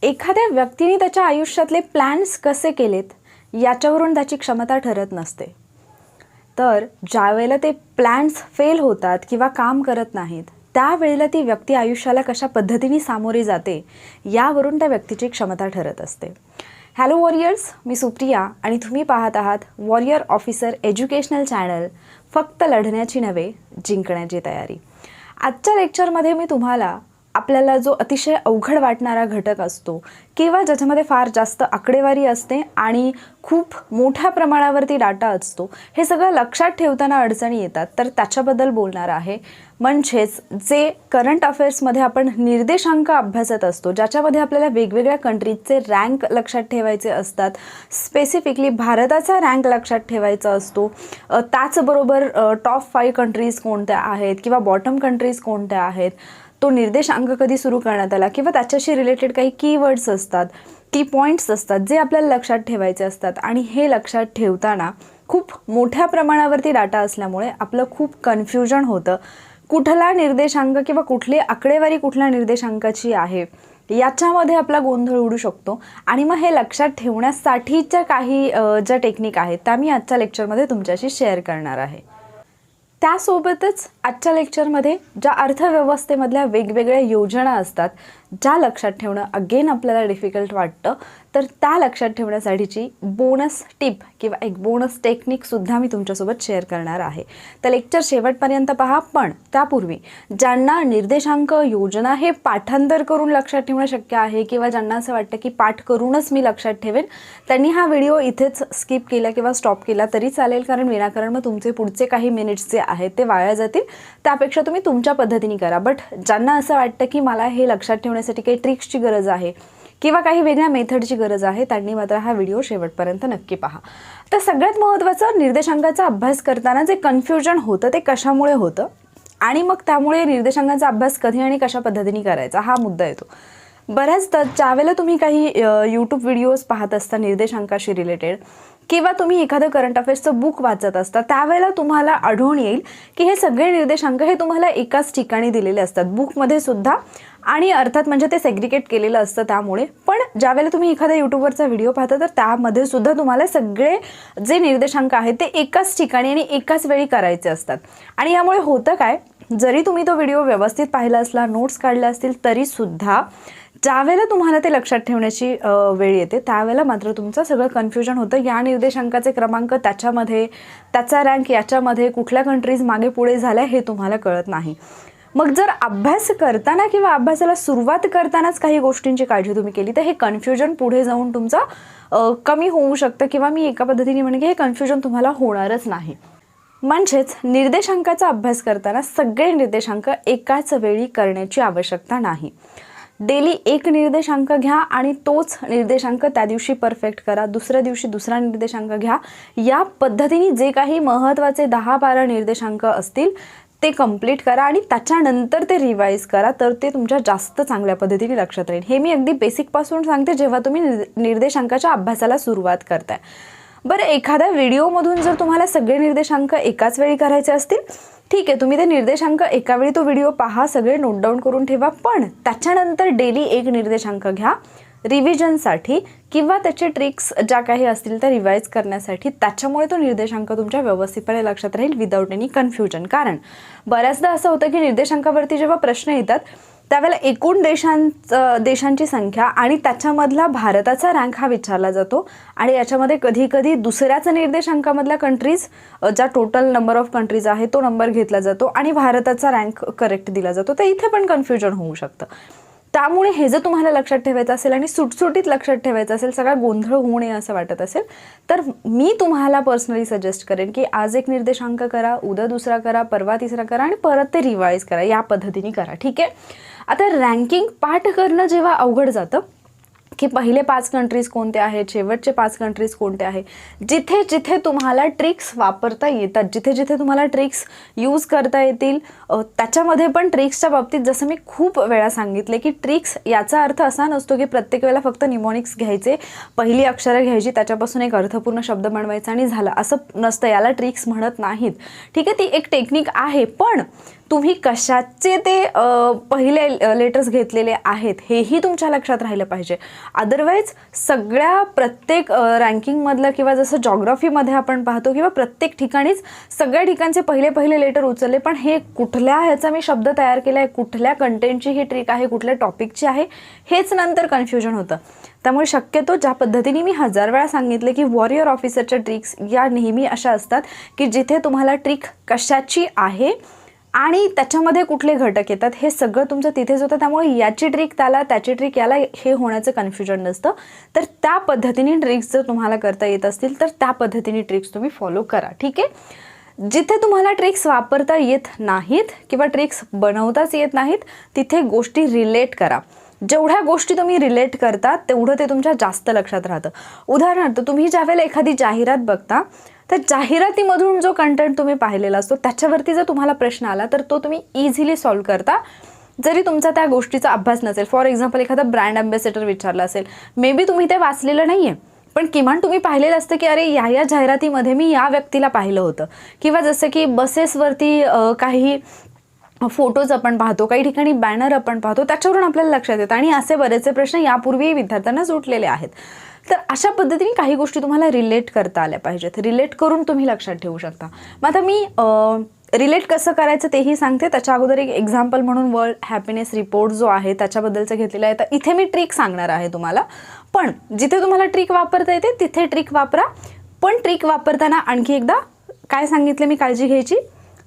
एखाद्या व्यक्तीने त्याच्या आयुष्यातले प्लॅन्स कसे केलेत याच्यावरून त्याची क्षमता ठरत नसते. तर ज्यावेळेला ते प्लॅन्स फेल होतात किंवा काम करत नाहीत त्यावेळेला ती व्यक्ती आयुष्याला कशा पद्धतीने सामोरी जाते यावरून त्या व्यक्तीची क्षमता ठरत असते. हॅलो वॉरियर्स, मी सुप्रिया आणि तुम्ही पाहत आहात वॉरियर ऑफिसर एज्युकेशनल चॅनल. फक्त लढण्याची नव्हे, जिंकण्याची तयारी. आजच्या लेक्चरमध्ये मी तुम्हाला आपल्याला जो अतिशय अवघड वाटणारा घटक असतो किंवा ज्याच्यामध्ये फार जास्त आकडेवारी असते आणि खूप मोठ्या प्रमाणावरती डाटा असतो, हे सगळं लक्षात ठेवताना अडचणी येतात, तर त्याच्याबद्दल बोलणार आहे. म्हणजेच जे करंट अफेअर्समध्ये आपण निर्देशांक अभ्यासत असतो, ज्याच्यामध्ये आपल्याला वेगवेगळ्या कंट्रीजचे रँक लक्षात ठेवायचे असतात, स्पेसिफिकली भारताचा रँक लक्षात ठेवायचा असतो. त्याचबरोबर टॉप 5 कंट्रीज कोणत्या आहेत किंवा बॉटम कंट्रीज कोणत्या आहेत, तो निर्देशांक कधी सुरू करण्यात आला किंवा त्याच्याशी रिलेटेड काही कीवर्ड्स असतात, की पॉईंट्स असतात जे आपल्याला लक्षात ठेवायचे असतात. आणि हे लक्षात ठेवताना खूप मोठ्या प्रमाणावरती डाटा असल्यामुळे आपलं खूप कन्फ्युजन होतं. कुठला निर्देशांक किंवा कुठली आकडेवारी कुठल्या निर्देशांकाची आहे याच्यामध्ये आपला गोंधळ उडू शकतो. आणि मग हे लक्षात ठेवण्यासाठीच्या काही ज्या टेक्निक आहेत त्या मी आजच्या लेक्चरमध्ये तुमच्याशी शेअर करणार आहे. त्यासोबतच आजच्या लेक्चरमध्ये ज्या अर्थव्यवस्थेमधल्या वेगवेगळ्या योजना असतात ज्या लक्षात ठेवणं अगेन आपल्याला डिफिकल्ट वाटतं, तर त्या लक्षात ठेवण्यासाठीची बोनस टिप किंवा एक बोनस टेक्निकसुद्धा मी तुमच्यासोबत शेअर करणार आहे. तर लेक्चर शेवटपर्यंत पहा. पण त्यापूर्वी ज्यांना निर्देशांक योजना हे पाठांतर करून लक्षात ठेवणं शक्य आहे किंवा ज्यांना असं वाटतं की पाठ करूनच मी लक्षात ठेवेन, त्यांनी हा व्हिडिओ इथेच स्किप केला किंवा स्टॉप केला तरी चालेल, कारण विनाकारण मग तुमचे पुढचे काही मिनिट्स जे आहेत ते वाया जातील. त्यापेक्षा तुम्ही तुमच्या पद्धतीने करा. बट ज्यांना असं वाटतं की मला हे लक्षात ठेवण्यासाठी काही ट्रिक्सची गरज आहे किंवा काही वेगळ्या मेथडची गरज आहे, त्यांनी मात्र हा व्हिडिओ शेवटपर्यंत नक्की पहा. तर सगळ्यात महत्त्वाचं, निर्देशांकाचा अभ्यास करताना जे कन्फ्युजन होतं ते कशामुळे होतं आणि मग त्यामुळे निर्देशांकाचा अभ्यास कधी आणि कशा पद्धतीने करायचा हा मुद्दा येतो. बऱ्याचदा ज्यावेळेला तुम्ही काही यूट्यूब व्हिडिओज पाहत असता निर्देशांकाशी रिलेटेड किंवा तुम्ही एखादं करंट अफेअर्सचं बुक वाचत असता, त्यावेळेला तुम्हाला आढळून येईल की हे सगळे निर्देशांक हे तुम्हाला एकाच ठिकाणी दिलेले असतात बुकमध्ये सुद्धा, आणि अर्थात म्हणजे ते सेग्रिगेट केलेलं असतं त्यामुळे. पण ज्यावेळेला तुम्ही एखाद्या यूट्यूबवरचा व्हिडिओ पाहता तर त्यामध्ये सुद्धा तुम्हाला सगळे जे निर्देशांक आहेत ते एकाच ठिकाणी आणि एकाच वेळी करायचे असतात. आणि यामुळे होतं काय, जरी तुम्ही तो व्हिडिओ व्यवस्थित पाहिला असला, नोट्स काढल्या असतील, तरीसुद्धा ज्यावेळेला तुम्हाला ते लक्षात ठेवण्याची वेळ येते त्यावेळेला मात्र तुमचं सगळं कन्फ्युजन होतं. या निर्देशांकाचे क्रमांक त्याच्यामध्ये, त्याचा रँक याच्यामध्ये, कुठल्या कंट्रीज मागे पुढे झाल्या हे तुम्हाला कळत नाही. मग जर अभ्यास करताना किंवा अभ्यासाला सुरुवात करतानाच काही गोष्टींची काळजी तुम्ही केली तर हे कन्फ्युजन पुढे जाऊन तुमचं कमी होऊ शकतं, किंवा मी एका पद्धतीने म्हणेन की हे कन्फ्युजन तुम्हाला होणारच नाही. म्हणजेच निर्देशांकाचा अभ्यास करताना सगळे निर्देशांक एकाच वेळी करण्याची आवश्यकता नाही. डेली एक निर्देशांक घ्या आणि तोच निर्देशांक त्या दिवशी परफेक्ट करा, दुसऱ्या दिवशी दुसरा निर्देशांक घ्या. या पद्धतीने जे काही महत्त्वाचे 10-12 निर्देशांक असतील ते कंप्लीट करा आणि त्याच्यानंतर ते रिवाईज करा, तर ते तुमच्या जास्त चांगल्या पद्धतीने लक्षात राहील. हे मी अगदी बेसिकपासून सांगते जेव्हा तुम्ही निर्देशांकाच्या अभ्यासाला सुरुवात करताय. बरं, एखाद्या व्हिडिओमधून जर तुम्हाला सगळे निर्देशांक एकाच वेळी करायचे असतील, ठीक आहे, तुम्ही ते निर्देशांक एका वेळी तो व्हिडिओ पहा, सगळे नोट डाऊन करून ठेवा, पण त्याच्यानंतर डेली एक निर्देशांक घ्या रिव्हिजनसाठी किंवा त्याचे ट्रिक्स ज्या काही असतील त्या रिवाईज करण्यासाठी. त्याच्यामुळे तो निर्देशांक तुमच्या व्यवस्थितपणे लक्षात राहील विदाऊट एनी कन्फ्युजन. कारण बऱ्याचदा असं होतं की निर्देशांकावरती जेव्हा प्रश्न येतात त्यावेळेला एकूण देशांची संख्या आणि त्याच्यामधला भारताचा रँक हा विचारला जातो, आणि याच्यामध्ये कधी कधी दुसऱ्याच निर्देशांकामधल्या कंट्रीज, ज्या टोटल नंबर ऑफ कंट्रीज आहे तो नंबर घेतला जातो आणि भारताचा रँक करेक्ट दिला जातो. तर इथे पण कन्फ्युजन होऊ शकतं. त्यामुळे हे जर तुम्हाला लक्षात ठेवायचं असेल आणि सुटसुटीत लक्षात ठेवायचं असेल, सगळा गोंधळ होऊ नये असं वाटत असेल, तर मी तुम्हाला पर्सनली सजेस्ट करेन की आज एक निर्देशांक करा, उद्या दुसरा करा, परवा तिसरा करा आणि परत ते रिवाईज करा. या पद्धतीने करा, ठीक आहे. आता रँकिंग पाठ करणं जेव्हा अवघड जातं की पहिले 5 कंट्रीज कोणते आहेत, शेवटचे 5 कंट्रीज कोणते आहे, जिथे जिथे तुम्हाला ट्रिक्स वापरता येतात, जिथे जिथे तुम्हाला ट्रिक्स यूज करता येतील, त्याच्यामध्ये पण ट्रिक्सच्या बाबतीत जसं मी खूप वेळा सांगितले की ट्रिक्स याचा अर्थ असा नसतो की प्रत्येक वेळेला फक्त निमोनिक्स घ्यायचे, पहिली अक्षरं घ्यायची, त्याच्यापासून एक अर्थपूर्ण शब्द बनवायचा आणि झालं, असं नसतं. याला ट्रिक्स म्हणत नाहीत, ठीक आहे. ती एक टेक्निक आहे, पण तुम्ही कशाचे ते पहिले लेटर्स घेतलेले आहेत हेही तुमच्या लक्षात राहिलं पाहिजे. अदरवाईज सगळ्या प्रत्येक रँकिंगमधलं किंवा जसं जॉग्राफीमध्ये आपण पाहतो किंवा प्रत्येक ठिकाणीच सगळ्या ठिकाणचे पहिले पहिले लेटर उचलले, पण हे कुठल्या ह्याचा मी शब्द तयार केला आहे, कुठल्या कंटेंटची ही ट्रिक आहे, कुठल्या टॉपिकची आहे, हेच नंतर कन्फ्युजन होतं. त्यामुळे शक्यतो ज्या पद्धतीने मी 1000 वेळा सांगितले की वॉरियर ऑफिसरच्या ट्रिक्स या नेहमी अशा असतात की जिथे तुम्हाला ट्रिक कशाची आहे आणि त्याच्यामध्ये कुठले घटक येतात हे सगळं तुमचं तिथेच होतं. त्यामुळे याची ट्रिक त्याला, त्याची ट्रिक याला, हे होण्याचं कन्फ्युजन नसतं. तर त्या पद्धतीने ट्रिक्स जर तुम्हाला करता येत असतील तर त्या पद्धतीने ट्रिक्स तुम्ही फॉलो करा. ठीक आहे. जिथे तुम्हाला ट्रिक्स वापरता येत नाहीत किंवा ट्रिक्स बनवताच येत नाहीत तिथे गोष्टी रिलेट करा. जेवढ्या गोष्टी तुम्ही रिलेट करता तेवढं ते तुमच्या जास्त लक्षात राहतं. उदाहरणार्थ तुम्ही ज्यावेळेला एखादी जाहिरात बघता तर जाहिरातीमधून जो कंटेंट तुम्ही पाहिलेला असतो त्याच्यावरती जर तुम्हाला प्रश्न आला तर तो तुम्ही इझिली सॉल्व्ह करता जरी तुमचा त्या गोष्टीचा अभ्यास नसेल. फॉर एक्झाम्पल एखादा ब्रँड अँबॅसेडर विचारला असेल, मे बी तुम्ही ते वाचलेलं नाही आहे पण किमान तुम्ही पाहिलेलं असतं की अरे या जाहिरातीमध्ये मी या व्यक्तीला पाहिलं होतं. किंवा जसं की बसेसवरती काही फोटोज आपण पाहतो, काही ठिकाणी बॅनर आपण पाहतो, त्याच्यावरून आपल्याला लक्षात येतं. आणि असे बरेचसे प्रश्न यापूर्वी विद्यार्थ्यांना सुटलेले आहेत. तर अशा पद्धतीने काही गोष्टी तुम्हाला रिलेट करता आल्या पाहिजेत. रिलेट करून तुम्ही लक्षात ठेवू शकता. मग आता मी रिलेट कसं करायचं तेही सांगते. त्याच्या अगोदर एक एक्झाम्पल म्हणून वर्ल्ड हॅपीनेस रिपोर्ट जो आहे त्याच्याबद्दलचं घेतलेलं आहे. तर इथे मी ट्रिक सांगणार आहे तुम्हाला, पण जिथे तुम्हाला ट्रिक वापरता येते तिथे ट्रिक वापरा. पण ट्रिक वापरताना आणखी एकदा काय सांगितले मी काळजी घ्यायची,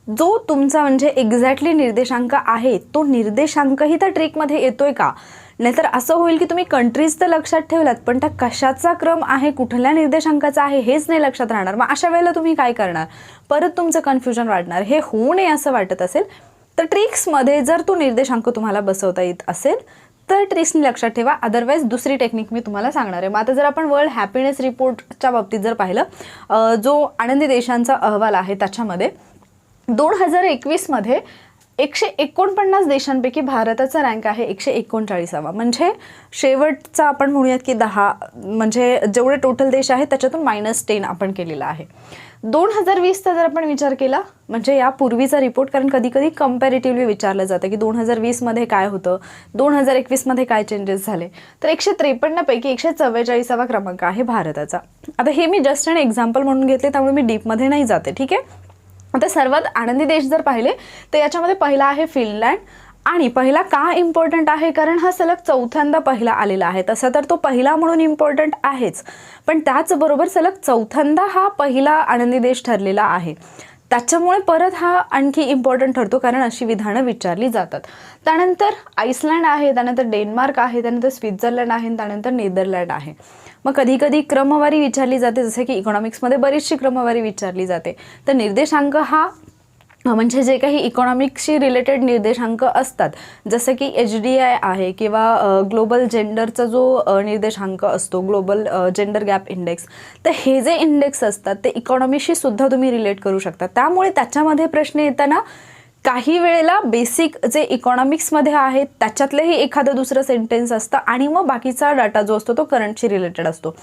जो तुमचा म्हणजे एक्झॅक्टली निर्देशांक आहे तो निर्देशांकही त्या ट्रिकमध्ये येतोय का. नाहीतर असं होईल की तुम्ही कंट्रीज तर लक्षात ठेवलात पण त्या कशाचा क्रम आहे, कुठल्या निर्देशांकाचा आहे हेच नाही लक्षात राहणार. मग अशा वेळेला तुम्ही काय करणार, परत तुमचं कन्फ्युजन वाढणार. हे होऊ नये असं वाटत असेल तर ट्रिक्समध्ये जर तो निर्देशांक तुम्हाला बसवता येत असेल तर ट्रिक्सनी लक्षात ठेवा. अदरवाईज दुसरी टेक्निक मी तुम्हाला सांगणार आहे. मग आता जर आपण वर्ल्ड हॅपीनेस रिपोर्टच्या बाबतीत जर पाहिलं, जो आनंदी देशांचा अहवाल आहे त्याच्यामध्ये 2021मध्ये 149 देशांपैकी भारताचा रँक आहे 139वा. म्हणजे शेवटचा आपण म्हणूयात की 10, म्हणजे जेवढे टोटल देश आहेत त्याच्यातून -10 आपण केलेला आहे. 2020चा जर आपण विचार केला म्हणजे यापूर्वीचा रिपोर्ट, कारण कधी कधी कम्पॅरेटिव्हली विचारलं जातं की 2020मध्ये काय होतं, 2021मध्ये काय चेंजेस झाले. तर 153 पैकी 144वा क्रमांक आहे भारताचा. आता हे मी जस्ट अन एक्झाम्पल म्हणून घेतले त्यामुळे मी डीपमध्ये नाही जाते. ठीक आहे. आता सर्वात आनंदी देश जर पाहिले तर याच्यामध्ये पहिला आहे फिनलँड. आणि पहिला का इम्पॉर्टंट आहे, कारण हा सलग 4थ्यांदा पहिला आलेला आहे. तसा तर तो पहिला म्हणून इम्पॉर्टंट आहेच, पण त्याचबरोबर सलग 4थ्यांदा हा पहिला आनंदी देश ठरलेला आहे. त्याच्यामुळे परत हा आणखी इम्पॉर्टंट ठरतो, कारण अशी विधानं विचारली जातात. त्यानंतर आईसलँड आहे, त्यानंतर डेन्मार्क आहे, त्यानंतर स्वित्झर्लंड आहे, त्यानंतर नेदरलँड आहे. मग कधी कधी क्रमवारी विचारली जाते, जसे की इकॉनॉमिक्समध्ये बरीचशी क्रमवारी विचारली जाते. तर निर्देशांक हा म्हणजे जे काही इकॉनॉमिक्सशी रिलेटेड निर्देशांक असतात, जसं की HDI आहे किंवा ग्लोबल जेंडरचा जो निर्देशांक असतो, ग्लोबल जेंडर गॅप इंडेक्स, तर हे जे इंडेक्स असतात ते इकॉनॉमीशी सुद्धा तुम्ही रिलेट करू शकता. त्यामुळे त्याच्यामध्ये प्रश्न येताना काही वेळेला बेसिक जे इकॉनॉमिक्समध्ये आहे त्याच्यातलंही एखादं दुसरं सेंटेन्स असतं आणि मग बाकीचा डाटा जो असतो तो करंटशी रिलेटेड असतो.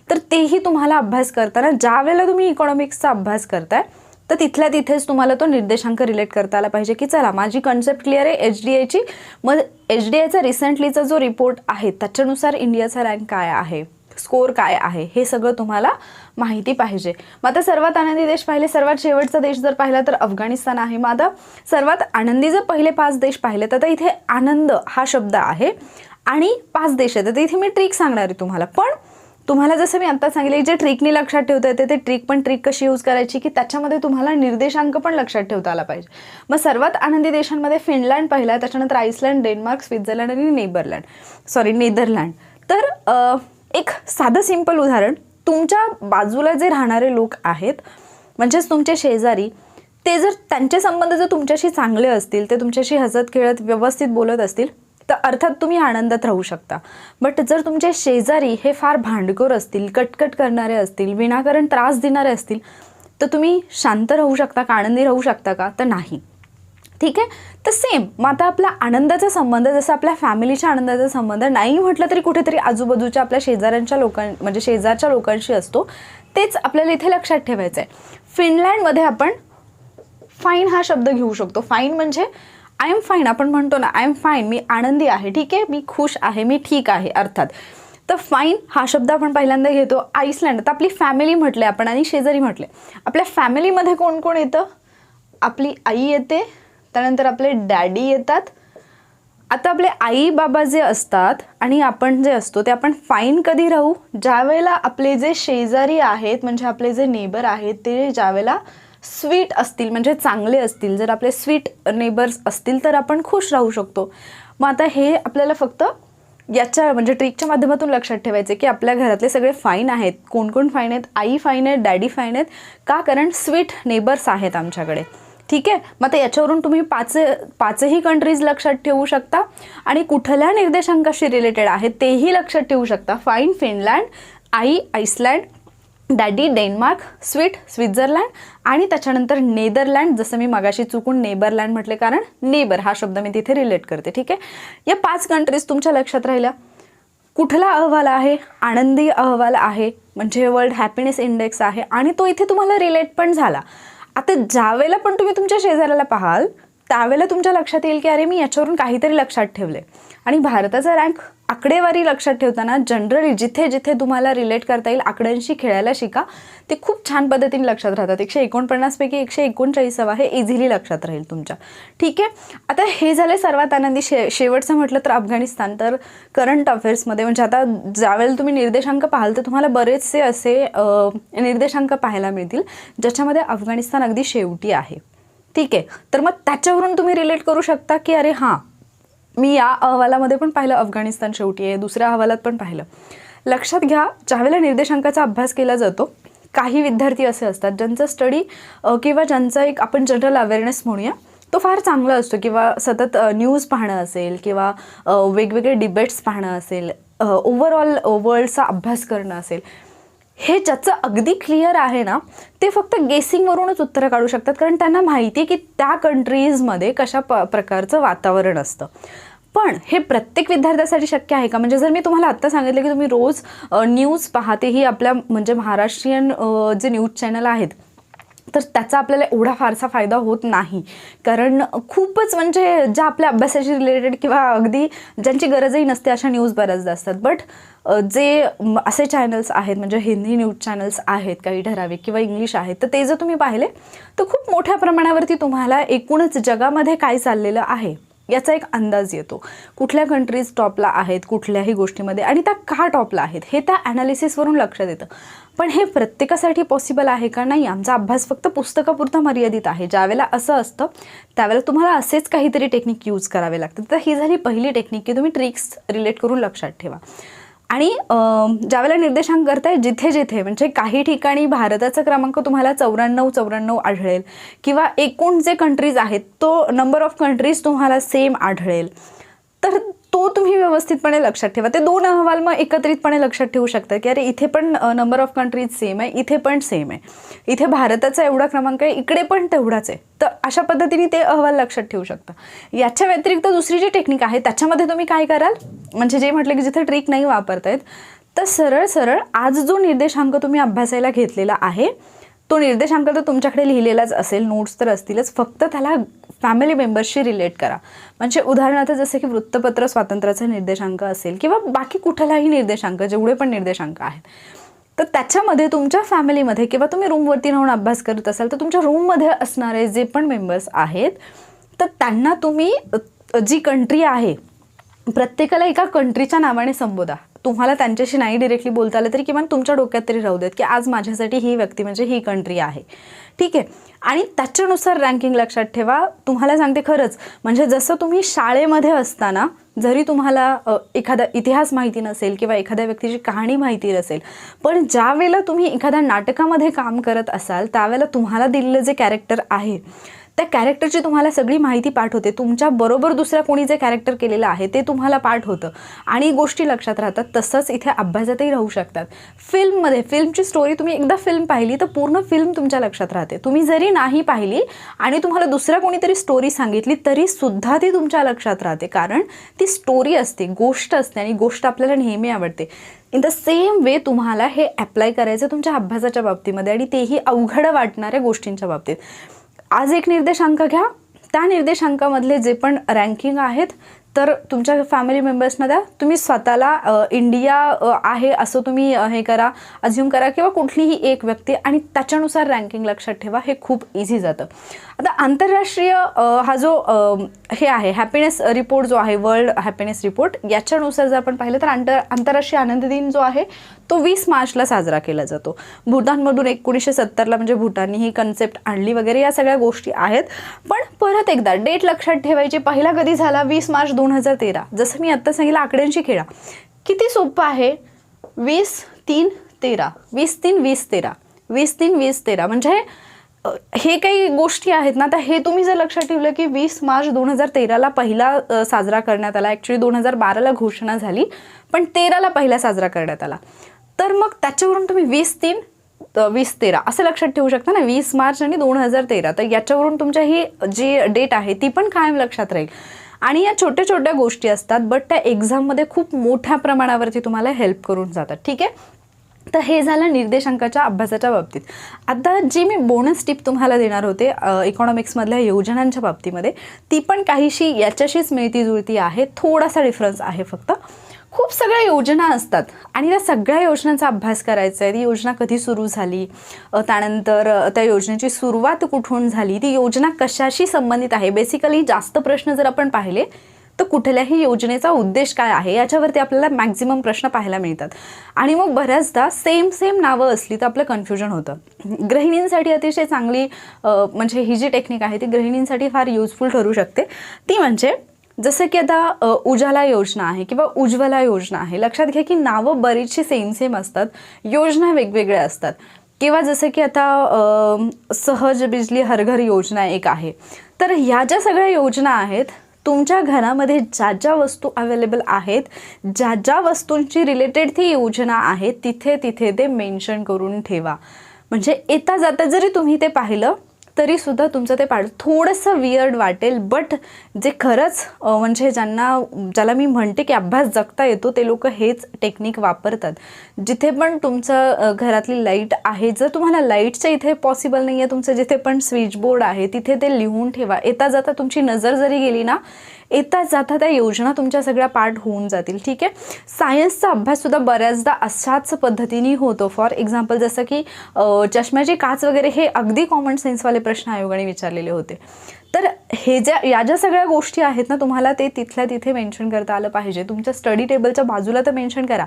तर तेही तुम्हाला अभ्यास करताना ज्या वेळेला तुम्ही इकॉनॉमिक्सचा अभ्यास करताय तर तिथल्या तिथेच तुम्हाला तो निर्देशांक रिलेट करता आला पाहिजे की चला माझी कन्सेप्ट क्लिअर आहे HDIची. मग HDIचा रिसेंटलीचा जो रिपोर्ट आहे त्याच्यानुसार इंडियाचा रँक काय आहे, स्कोर काय आहे, हे सगळं तुम्हाला माहिती पाहिजे. मग आता सर्वात आनंदी देश पाहिले, सर्वात शेवटचा देश जर पाहिला तर अफगाणिस्तान आहे. मग आता सर्वात आनंदी जर पहिले 5 देश पाहिले तर आता इथे आनंद हा शब्द आहे आणि 5 देश आहेत. तर इथे मी ट्रिक सांगणार आहे तुम्हाला, पण तुम्हाला जसं मी आता सांगितलं जे ट्रिकनी लक्षात ठेवता येते ते ट्रिक, पण ट्रिक कशी यूज करायची की त्याच्यामध्ये तुम्हाला निर्देशांक पण लक्षात ठेवता आला पाहिजे. मग सर्वात आनंदी देशांमध्ये फिनलँड पहिला, त्याच्यानंतर आईसलँड, डेन्मार्क, स्वित्झर्लंड आणि नेदरलँड. तर एक साधं सिंपल उदाहरण, तुमच्या बाजूला जे राहणारे लोक आहेत म्हणजेच तुमचे शेजारी, ते जर त्यांचे संबंध जर तुमच्याशी चांगले असतील, ते तुमच्याशी हसत खेळत व्यवस्थित बोलत असतील तर अर्थात तुम्ही आनंदात राहू शकता. बट जर तुमचे शेजारी हे फार भांडखोर असतील, कटकट करणारे असतील, विनाकारण त्रास देणारे असतील तर तुम्ही शांत राहू शकता का, आनंदी राहू शकता का, तर नाही. ठीक आहे. तर सेम मग आता आपला आनंदाचा संबंध जसं आपल्या फॅमिलीच्या आनंदाचा संबंध नाही म्हटलं तरी कुठेतरी आजूबाजूच्या आपल्या शेजाऱ्यांच्या म्हणजे शेजारच्या लोकांशी असतो, तेच आपल्याला इथे लक्षात ठेवायचं आहे. फिनलँडमध्ये आपण फाईन हा शब्द घेऊ शकतो. फाईन म्हणजे आय एम फाईन, आपण म्हणतो ना आय एम फाईन, मी आनंदी आहे, ठीक आहे, मी खुश आहे, मी ठीक आहे अर्थात. तर फाईन हा शब्द आपण पहिल्यांदा घेतो. आईसलँड, तर आपली फॅमिली म्हटले आपण आणि शेजारी म्हटले. आपल्या फॅमिलीमध्ये कोण कोण येतं? आपली आई येते, त्यानंतर आपले डॅडी येतात. आता आपले आई बाबा जे असतात आणि आपण जे असतो ते आपण फाईन कधी राहू? ज्या वेळेला आपले जे शेजारी आहेत म्हणजे आपले जे नेबर आहेत ते ज्या वेळेला स्वीट असतील म्हणजे चांगले असतील, जर आपले स्वीट नेबर्स असतील तर आपण खुश राहू शकतो. मग आता हे आपल्याला फक्त याच्या म्हणजे ट्रिकच्या माध्यमातून लक्षात ठेवायचे की आपल्या घरातले सगळे फाईन आहेत. कोण कोण फाईन आहेत? आई फाईन आहेत, डॅडी फाईन आहेत. का? कारण स्वीट नेबर्स आहेत आमच्याकडे. ठीक आहे. मग आता याच्यावरून तुम्ही पाचही कंट्रीज लक्षात ठेवू शकता आणि कुठल्या निर्देशांकाशी रिलेटेड आहेत तेही लक्षात ठेवू शकता. Fine Finland, I Iceland, daddy Denmark, sweet Switzerland आणि त्याच्यानंतर नेदरलँड. जसं मी मगाशी चुकून नेबरलँड म्हटले कारण नेबर हा शब्द मी तिथे रिलेट करते. ठीक आहे. या 5 कंट्रीज तुमच्या लक्षात राहिल्या. कुठला अहवाल आहे? आनंदी अहवाल आहे म्हणजे वर्ल्ड हॅपीनेस इंडेक्स आहे आणि तो इथे तुम्हाला रिलेट पण झाला. आता ज्या वेळेला पण तुम्ही तुमच्या शेजाऱ्याला पाहाल त्यावेळेला तुमच्या लक्षात येईल की अरे मी याच्यावरून काहीतरी लक्षात ठेवले. आणि भारताचा रँक आकडेवारी लक्षात ठेवताना जनरली जिथे जिथे तुम्हाला रिलेट करता येईल आकड्यांशी खेळायला शिका. ते खूप छान पद्धतीने लक्षात राहतात. 149 पैकी 139 हे इझिली लक्षात राहील तुमच्या. ठीक आहे. आता हे झाले सर्वात आनंदी. शेवटचं म्हटलं तर अफगाणिस्तान. तर करंट अफेअर्समध्ये म्हणजे आता ज्यावेळेला तुम्ही निर्देशांक पाहाल तर तुम्हाला बरेचसे असे निर्देशांक पाहायला मिळतील ज्याच्यामध्ये अफगाणिस्तान अगदी शेवटी आहे. ठीक आहे. तर मग त्याच्यावरून तुम्ही रिलेट करू शकता की अरे हां मी या अहवालामध्ये पण पाहिलं अफगाणिस्तान शेवटी आहे, दुसऱ्या अहवालात पण पाहिलं. लक्षात घ्या ज्यावेळेला निर्देशांकाचा अभ्यास केला जातो काही विद्यार्थी असे असतात ज्यांचं स्टडी किंवा ज्यांचा एक आपण जनरल अवेअरनेस म्हणूया तो फार चांगला असतो किंवा सतत न्यूज पाहणं असेल किंवा वेगवेगळे डिबेट्स पाहणं असेल, ओव्हरऑल वर्ल्डचा अभ्यास करणं असेल. हे ज्याचं अगदी क्लिअर आहे ना ते फक्त गेसिंगवरूनच उत्तरं काढू शकतात कारण त्यांना माहिती आहे की त्या कंट्रीजमध्ये कशा प्रकारचं वातावरण असतं. पण हे प्रत्येक विद्यार्थ्यासाठी शक्य आहे का? म्हणजे जर मी तुम्हाला आत्ता सांगितलं की तुम्ही रोज न्यूज पाहतेही आपल्या म्हणजे महाराष्ट्रीयन जे न्यूज चॅनल आहेत तर त्याचा आपल्याला एवढा फारसा फायदा होत नाही कारण खूपच म्हणजे ज्या आपल्या अभ्यासाशी रिलेटेड किंवा अगदी ज्यांची गरजही नसते अशा न्यूज बऱ्याचदा असतात. बट जे असे चॅनल्स आहेत म्हणजे हिंदी न्यूज चॅनल्स आहेत काही ठराविक किंवा इंग्लिश आहेत तर ते जर तुम्ही पाहिले तर खूप मोठ्या प्रमाणावरती तुम्हाला एकूणच जगामध्ये काय चाललेलं आहे याचा एक अंदाज येतो. कुठल्या कंट्रीज टॉपला आहेत कुठल्याही गोष्टीमध्ये आणि त्या का टॉपला आहेत हे त्या ॲनालिसिसवरून लक्षात येतं. पण हे प्रत्येकासाठी पॉसिबल आहे का? नाही. आमचा अभ्यास फक्त पुस्तकापुरता मर्यादित आहे. ज्यावेळेला असं असतं त्यावेळेला तुम्हाला असेच काहीतरी टेक्निक यूज करावे लागतात. तर ही झाली पहिली टेक्निक की तुम्ही ट्रिक्स रिलेट करून लक्षात ठेवा. आणि ज्यावेळेला निर्देशांक करताय जिथे जिथे म्हणजे काही ठिकाणी भारताचा क्रमांक तुम्हाला 94 आढळेल किंवा एकूण जे कंट्रीज आहेत तो नंबर ऑफ कंट्रीज तुम्हाला सेम आढळेल तर तो तुम्ही व्यवस्थितपणे लक्षात ठेवा. ते 2 अहवाल मग एकत्रितपणे लक्षात ठेवू शकता की अरे इथे पण नंबर ऑफ कंट्रीज सेम आहे, इथे पण सेम आहे, इथे भारताचा एवढा क्रमांक आहे, इकडे पण तेवढाच आहे. तर अशा पद्धतीने ते अहवाल लक्षात ठेवू शकता. याच्या व्यतिरिक्त दुसरी जी टेक्निक आहे त्याच्यामध्ये तुम्ही काय कराल म्हणजे जे म्हटलं की जिथे ट्रिक नाही वापरतायत तर सरळ सरळ आज जो निर्देशांक तुम्ही अभ्यासायला घेतलेला आहे तो निर्देशांक तर तुमच्याकडे लिहिलेलाच असेल, नोट्स तर असतीलच, फक्त त्याला फॅमिली मेंबर्सशी रिलेट करा. म्हणजे उदाहरणार्थ जसं की वृत्तपत्र स्वातंत्र्याचा निर्देशांक असेल किंवा बाकी कुठलाही निर्देशांक जेवढे पण निर्देशांक आहेत तर त्याच्यामध्ये तुमच्या फॅमिलीमध्ये किंवा तुम्ही रूमवरती राहून अभ्यास करत असाल तर तुमच्या रूममध्ये असणारे जे पण मेंबर्स आहेत तर त्यांना तुम्ही जी कंट्री आहे प्रत्येकाला एका कंट्रीच्या नावाने संबोधा. तुम्हाला त्यांच्याशी नाही डिरेक्टली बोलता आलं तरी किमान तुमच्या डोक्यात तरी राहू देत की आज माझ्यासाठी ही व्यक्ती म्हणजे ही कंट्री आहे. ठीक आहे. आणि त्याच्यानुसार रँकिंग लक्षात ठेवा. तुम्हाला सांगते खरंच म्हणजे जसं तुम्ही शाळेमध्ये असताना जरी तुम्हाला एखादा इतिहास माहिती नसेल किंवा एखाद्या व्यक्तीची कहाणी माहिती नसेल पण ज्या वेळेला तुम्ही एखाद्या नाटकामध्ये काम करत असाल त्यावेळेला तुम्हाला दिलेलं जे कॅरेक्टर आहे त्या कॅरेक्टरची तुम्हाला सगळी माहिती पाठ होते. तुमच्याबरोबर दुसऱ्या कोणी जे कॅरेक्टर केलेलं आहे ते तुम्हाला पाठ होतं आणि गोष्टी लक्षात राहतात. तसंच इथे अभ्यासातही राहू शकतात. फिल्मची स्टोरी तुम्ही एकदा फिल्म पाहिली तर पूर्ण फिल्म तुमच्या लक्षात राहते. तुम्ही जरी नाही पाहिली आणि तुम्हाला दुसऱ्या कोणीतरी स्टोरी सांगितली तरी सुद्धा ती तुमच्या लक्षात राहते कारण ती स्टोरी असते, गोष्ट असते आणि गोष्ट आपल्याला नेहमी आवडते. इन द सेम वे तुम्हाला हे अप्लाय करायचं तुमच्या अभ्यासाच्या बाबतीमध्ये आणि तेही अवघड वाटणाऱ्या गोष्टींच्या बाबतीत. आज एक निर्देशांक घ्या, त्या निर्देशांकामधले जे पण रँकिंग आहेत तर तुमच्या फॅमिली मेंबर्सना द्या. तुम्ही स्वतःला इंडिया आहे असं तुम्ही हे करा, अज्युम करा, किंवा कुठलीही एक व्यक्ती, आणि त्याच्यानुसार रँकिंग लक्षात ठेवा. हे खूप इझी जातं. आता आंतरराष्ट्रीय हा जो हे आहे हॅपीनेस रिपोर्ट जो आहे, वर्ल्ड हॅपीनेस रिपोर्ट, याच्यानुसार जर आपण पाहिलं तर आंतरराष्ट्रीय आनंद दिन जो आहे तो 20 मार्चला साजरा केला जातो. भूटानमधून 1970ला म्हणजे भूटाननी ही कन्सेप्ट आणली वगैरे, या सगळ्या गोष्टी आहेत. पण परत एकदा डेट लक्षात ठेवायची. पहिला कधी झाला? 20 मार्च 2013. जसं मी आत्ता सांगितलं, आकड्यांशी खेळा. किती सोपं आहे. 20-3-13, 20-3-20-13, 20-3-20-13. म्हणजे हे काही गोष्टी आहेत ना, तर हे तुम्ही जर लक्षात ठेवलं की 20 मार्च 2013ला पहिला साजरा करण्यात आला. ॲक्च्युली 2012ला घोषणा झाली, पण 13ला पहिला साजरा करण्यात आला. तर मग त्याच्यावरून तुम्ही 20-3-2013 असं लक्षात ठेवू शकता ना, 20 मार्च आणि 2013. तर याच्यावरून तुमच्या ही जी डेट आहे ती पण कायम लक्षात राहील. आणि या छोट्या छोट्या गोष्टी असतात, बट त्या एक्झाममध्ये खूप मोठ्या प्रमाणावरती तुम्हाला हेल्प करून जातात. ठीक आहे. तर हे झालं निर्देशांकाच्या अभ्यासाच्या बाबतीत. आता जी मी बोनस टिप तुम्हाला देणार होते इकॉनॉमिक्समधल्या योजनांच्या बाबतीमध्ये, ती पण काहीशी याच्याशीच मिळती जुळती आहे. थोडासा डिफरन्स आहे फक्त. खूप सगळ्या योजना असतात आणि त्या सगळ्या योजनांचा अभ्यास करायचा आहे. ती योजना कधी सुरू झाली, त्यानंतर त्या योजनेची सुरुवात कुठून झाली, ती योजना कशाशी संबंधित आहे. बेसिकली जास्त प्रश्न जर आपण पाहिले तर कुठल्याही योजनेचा उद्देश काय आहे याच्यावरती आपल्याला मॅक्झिमम प्रश्न पाहायला मिळतात. आणि मग बऱ्याचदा सेम नावं असली तर आपलं कन्फ्युजन होतं. गृहिणींसाठी अतिशय चांगली म्हणजे ही जी टेक्निक आहे ती गृहिणींसाठी फार युजफुल ठरू शकते. ती म्हणजे जसं की आता उजाला योजना आहे किंवा उज्ज्वला योजना आहे. लक्षात घ्या की नावं बरीचशी सेम असतात, योजना वेगवेगळ्या असतात. किंवा जसं की आता सहज बिजली हर घर योजना एक आहे. तर ह्या ज्या सगळ्या योजना आहेत, तुमच्या घरामध्ये ज्या ज्या वस्तू अवेलेबल आहेत, ज्या ज्या वस्तूंची रिलेटेड ती योजना आहे, तिथे तिथे ते मेन्शन करून ठेवा. म्हणजे येता जाता जरी तुम्ही ते पाहिलं तरीसुद्धा तुमचं ते थोडंसं वियर्ड वाटेल, बट जे खरंच म्हणजे ज्याला मी म्हणते की अभ्यास जगता येतो ते लोक हेच टेक्निक वापरतात. जिथे पण तुमचं घरातली लाईट आहे, जर तुम्हाला लाईटच्या इथे पॉसिबल नाही आहे, तुमचं जिथे पण स्विच बोर्ड आहे तिथे ते लिहून ठेवा. येता जाता तुमची नजर जरी गेली ना, येता जाता त्या योजना तुमच्या सगळ्या पार्ट होऊन जातील. ठीक आहे. सायन्सचा अभ्याससुद्धा बऱ्याचदा अशाच पद्धतीने होतो. फॉर एक्झाम्पल जसं की चष्म्याची काच वगैरे, हे अगदी कॉमन सेन्सवाले प्रश्न आयोगाने विचारलेले होते. तर हे या ज्या सगळ्या गोष्टी आहेत ना, तुम्हाला ते तिथल्या तिथे मेन्शन करता आलं पाहिजे. तुमच्या स्टडी टेबलच्या बाजूला तर मेन्शन करा.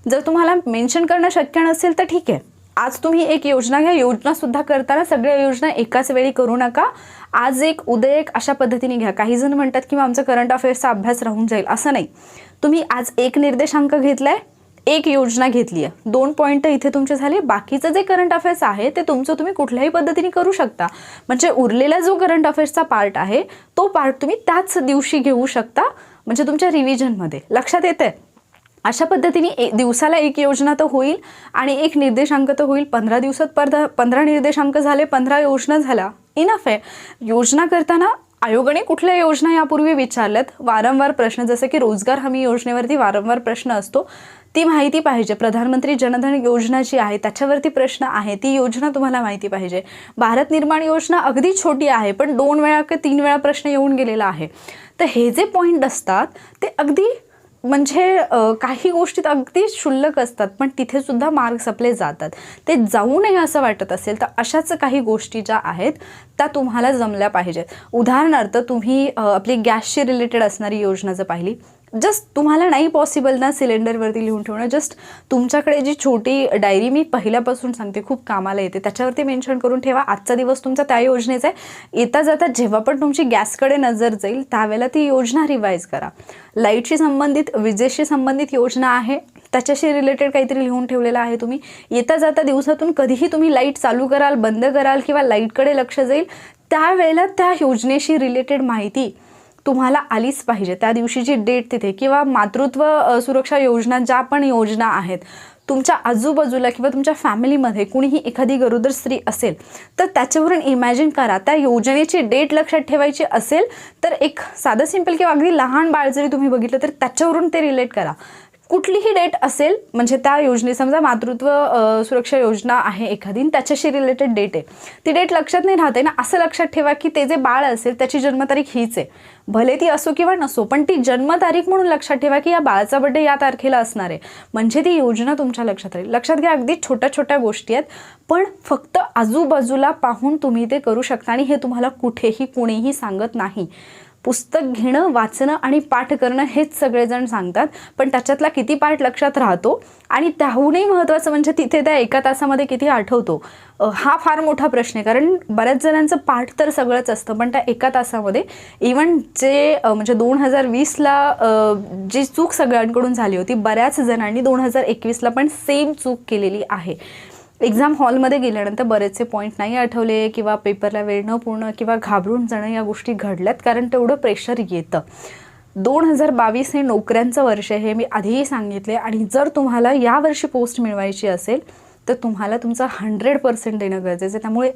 जर तुम्हाला मेन्शन करणं शक्य नसेल तर ठीक आहे, आज तुम्ही एक योजना घ्या. योजनासुद्धा करताना सगळ्या योजना एकाच वेळी करू नका. आज एक उद्या एक अशा पद्धतीने घ्या. काही जण म्हणतात की आमचा करंट अफेअर्सचा अभ्यास राहून जाईल. असं नाही. तुम्ही आज एक निर्देशांक घेतलाय, एक योजना घेतली आहे, 2 पॉईंट इथे तुमचे झाले. बाकीचं जे करंट अफेअर्स आहे ते तुमचं तुम्ही कुठल्याही पद्धतीने करू शकता. म्हणजे उरलेला जो करंट अफेअर्सचा पार्ट आहे तो पार्ट तुम्ही त्याच दिवशी घेऊ शकता, म्हणजे तुमच्या रिव्हिजनमध्ये. लक्षात येतंय? अशा पद्धतीने दिवसाला एक योजना तर होईल आणि एक निर्देशांक तर होईल. 15 दिवसात 15 निर्देशांक झाले, 15 योजना झाल्या, इनफ आहे. योजना करताना आयोगाने कुठल्या योजना यापूर्वी विचारल्यात, वारंवार प्रश्न, जसं की रोजगार हमी योजनेवरती वारंवार प्रश्न असतो, ती माहिती पाहिजे. प्रधानमंत्री जनधन योजना जी आहे त्याच्यावरती प्रश्न आहे, ती योजना तुम्हाला माहिती पाहिजे. भारत निर्माण योजना अगदी छोटी आहे, पण 2 वेळा की 3 वेळा प्रश्न येऊन गेलेला आहे. तर हे जे पॉईंट असतात ते अगदी म्हणजे काही गोष्टीत अगदी क्षुल्लक असतात, पण तिथे सुद्धा मार्क्स आपले जातात. ते जाऊ नये असं वाटत असेल तर अशाच काही गोष्टी ज्या आहेत त्या तुम्हाला जमल्या पाहिजेत. उदाहरणार्थ तुम्ही आपली गॅसशी रिलेटेड असणारी योजना जर पाहिली, जस्ट तुम्हाला नाही पॉसिबल ना सिलेंडरवरती लिहून ठेवणं, जस्ट तुमच्याकडे जी छोटी डायरी मी पहिल्यापासून सांगते खूप कामाला येते, त्याच्यावरती मेन्शन करून ठेवा. आजचा दिवस तुमचा त्या योजनेचा आहे. येता जाता जेव्हा पण तुमची गॅसकडे नजर जाईल त्यावेळेला ती योजना रिवाईज करा. लाईटशी संबंधित, विजेशी संबंधित योजना आहे त्याच्याशी रिलेटेड काहीतरी लिहून ठेवलेलं आहे तुम्ही. येता जाता दिवसातून कधीही तुम्ही लाईट चालू कराल, बंद कराल किंवा लाईटकडे लक्ष जाईल, त्यावेळेला त्या योजनेशी रिलेटेड माहिती तुम्हाला आलीच पाहिजे. त्या दिवशीची डेट तिथे, किंवा मातृत्व सुरक्षा योजना, ज्या पण योजना आहेत तुमच्या आजूबाजूला किंवा तुमच्या फॅमिलीमध्ये कुणीही एखादी गरोदर स्त्री असेल तर त्याच्यावरून इमॅजिन करा. त्या योजनेची डेट लक्षात ठेवायची असेल तर एक साधं सिंपल किंवा अगदी लहान बाळ जरी तुम्ही बघितलं तर त्याच्यावरून ते रिलेट करा. कुठलीही डेट असेल, म्हणजे त्या योजने समजा मातृत्व सुरक्षा योजना आहे एखादी, त्याच्याशी रिलेटेड डेट आहे, ती डेट लक्षात नाही राहते ना, असं लक्षात ठेवा की ते जे बाळ असेल त्याची जन्मतारीख हीच आहे, भले ती असो किंवा नसो, पण ती जन्मतारीख म्हणून लक्षात ठेवा की या बाळाचा बड्डे या तारखेला असणार आहे, म्हणजे ती योजना तुमच्या लक्षात राहील. लक्षात घ्या, अगदी छोट्या छोट्या गोष्टी आहेत, पण फक्त आजूबाजूला पाहून तुम्ही ते करू शकता आणि हे तुम्हाला कुठेही कोणीही सांगत नाही. पुस्तक घेणं, वाचणं आणि पाठ करणं हेच सगळेजण सांगतात, पण त्याच्यातला किती पाठ लक्षात राहतो आणि त्याहूनही महत्त्वाचं म्हणजे तिथे त्या एका तासामध्ये किती आठवतो, हा फार मोठा प्रश्न आहे. कारण बऱ्याच जणांचं पाठ तर सगळंच असतं, पण त्या एका तासामध्ये इवन जे म्हणजे 2020ला जी चूक सगळ्यांकडून झाली होती, बऱ्याच जणांनी 2021ला पण सेम चूक केलेली आहे. एक्झाम हॉलमध्ये गेल्यानंतर बरेचसे पॉईंट नाही आठवले किंवा पेपरला वेळ न पूर्ण किंवा घाबरून जाणं या गोष्टी घडल्यात, कारण तेवढं प्रेशर येतं. 2022 हे नोकऱ्यांचं वर्ष आहे, हे मी आधीही सांगितले. आणि जर तुम्हाला यावर्षी पोस्ट मिळवायची असेल तर तुम्हाला तुमचा 100% देणं गरजेचं आहे. त्यामुळे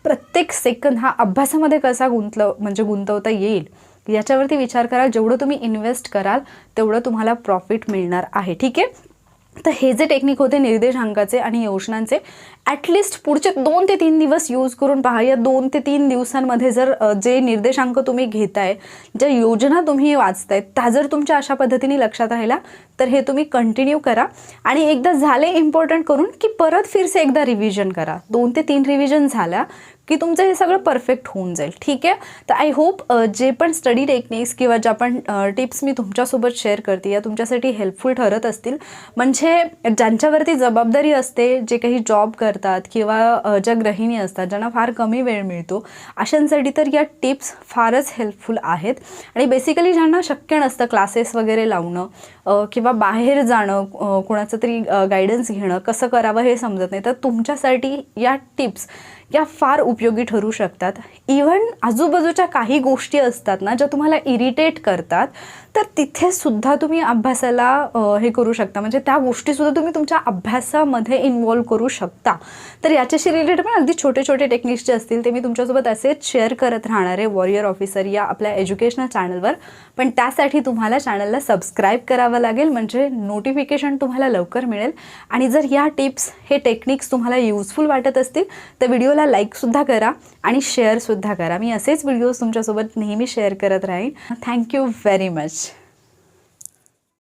प्रत्येक सेकंद हा अभ्यासामध्ये कसा गुंतवता येईल याच्यावरती विचार करा. जेवढं तुम्ही इन्व्हेस्ट कराल तेवढं तुम्हाला प्रॉफिट मिळणार आहे. ठीक आहे, तर हे जे टेक्निक होते निर्देशांकाचे आणि योजनांचे, ॲटलिस्ट पुढचे 2 ते 3 दिवस यूज करून पहा. या 2 ते 3 दिवसांमध्ये जर जे निर्देशांक तुम्ही घेताय, ज्या योजना तुम्ही वाचताय, त्या जर तुमच्या अशा पद्धतीने लक्षात राहिला तर हे तुम्ही कंटिन्यू करा. आणि एकदा झाले इम्पॉर्टंट करून की परत फिरसे एकदा रिव्हिजन करा. 2 ते 3 रिव्हिजन झाल्या की तुमचं हे सगळं परफेक्ट होऊन जाईल. ठीक आहे, तर आय होप जे पण स्टडी टेक्निक्स किंवा ज्या पण टिप्स मी तुमच्यासोबत शेअर करते या तुमच्यासाठी हेल्पफुल ठरत असतील. म्हणजे ज्यांच्यावरती जबाबदारी असते, जे काही जॉब करतात किंवा ज्या गृहिणी असतात, ज्यांना फार कमी वेळ मिळतो, अशांसाठी तर या टिप्स फारच हेल्पफुल आहेत. आणि बेसिकली ज्यांना शक्य नसतं क्लासेस वगैरे लावणं किंवा बाहेर जाणं, कोणाचं तरी गायडन्स घेणं, कसं करावं हे समजत नाही, तर तुमच्यासाठी या टिप्स या फार उपयोगी ठरू शकतात. इव्हन आजूबाजूच्या काही गोष्टी असतात ना, ज्या तुम्हाला इरिटेट करतात, तर तिथे सुद्धा तुम्ही अभ्यासाला हे करू शकता. म्हणजे त्या गोष्टीसुद्धा तुम्ही तुमच्या अभ्यासामध्ये इन्वॉल्व करू शकता. तर याच्याशी रिलेटेड पण अगदी छोटे छोटे टेक्निक्स जे असतील ते मी तुमच्यासोबत असेच शेअर करत राहणार आहे वॉरियर ऑफिसर या आपल्या एज्युकेशनल चॅनलवर. पण त्यासाठी तुम्हाला चॅनलला सबस्क्राईब करावं लागेल, म्हणजे नोटिफिकेशन तुम्हाला लवकर मिळेल. आणि जर या टिप्स, हे टेक्निक्स तुम्हाला युजफुल वाटत असतील तर व्हिडिओला लाईकसुद्धा करा आणि शेअरसुद्धा करा. मी असेच व्हिडिओज तुमच्यासोबत नेहमी शेअर करत राहीन. Thank you very much.